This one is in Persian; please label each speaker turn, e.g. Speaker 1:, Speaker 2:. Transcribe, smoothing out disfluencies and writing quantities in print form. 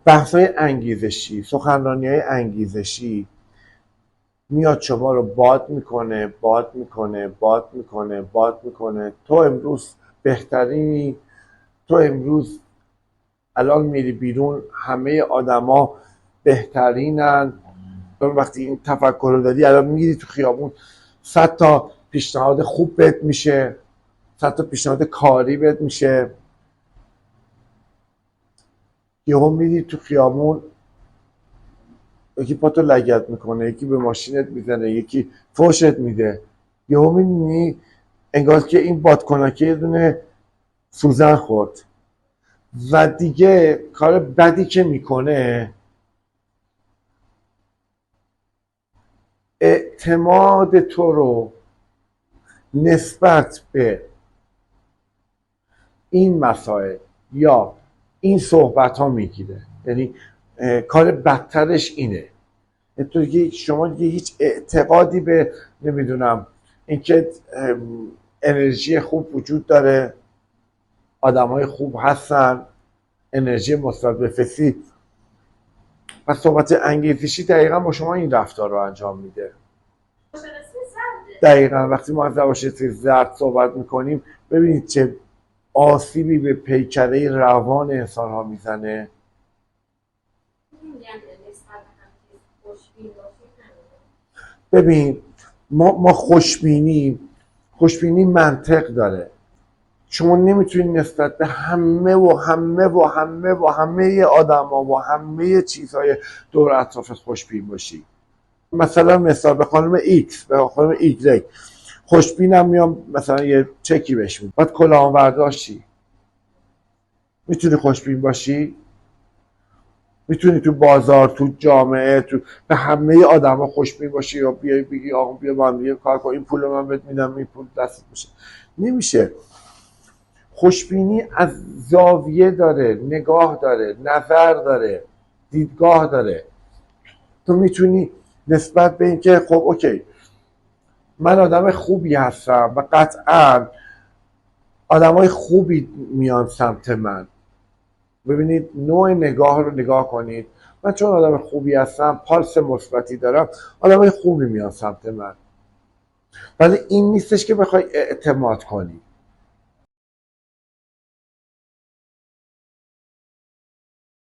Speaker 1: بحث‌های انگیزشی، سخنرانی‌های انگیزشی میاد شما رو باد میکنه. تو امروز بهترینی، تو امروز الان میری بیرون همه آدما بهترینن. وقتی این تفکر رو داری الان میری تو خیابون 100 تا پیشنهاد خوب بهت میشه، 100 تا پیشنهاد کاری بهت میشه. یهو میری تو خیابون یکی پاتو لگد میکنه، یکی به ماشینت میزنه، یکی فوشت میده. یهو میبینی انگار که این بادکنکه یه دونه سوزن خورد و دیگه کار بدی که میکنه اعتماد تو رو نسبت به این مسائل یا این صحبت ها میگیره. یعنی کار بدترش اینه، تو شما دیگه هیچ اعتقادی به نمیدونم اینکه انرژی خوب وجود داره، آدمای خوب هستن، انرژی مثبت بفرستی و صحبت انگیزشی دقیقا با شما این رفتار رو انجام میده. دقیقا وقتی ما از روانشناسی زرد صحبت میکنیم ببینید چه آسیبی به پیکره روان انسان ها میزنه. ببین ما خوشبینی منطق داره. شما نمیتونید نسبت به همه آدما و همه چیزهای دور اطرافت خوشبین باشی. مثلا مثال به خانم ایکس، به خانم ایگرگ خوشبینم میام مثلا یه چکی بهش میدم، بعد کلاهام برداشتی. میتونی خوشبین باشی؟ میتونی تو بازار، تو جامعه، تو به همه آدما خوشبین باشی یا بیای بگی آقا بیا با هم کار کن، این پول من بهت میدم، این پول دستت میشه؟ نمیشه. خوشبینی از زاویه داره، نگاه داره، نظر داره، دیدگاه داره. تو میتونی نسبت به اینکه خب اوکی من آدم خوبی هستم و قطعا آدمای خوبی میان سمت من. ببینید نوع نگاه رو نگاه کنید. من چون آدم خوبی هستم، پالس مثبتی دارم، آدمای خوبی میان سمت من. ولی این نیستش که بخوای اعتماد کنی.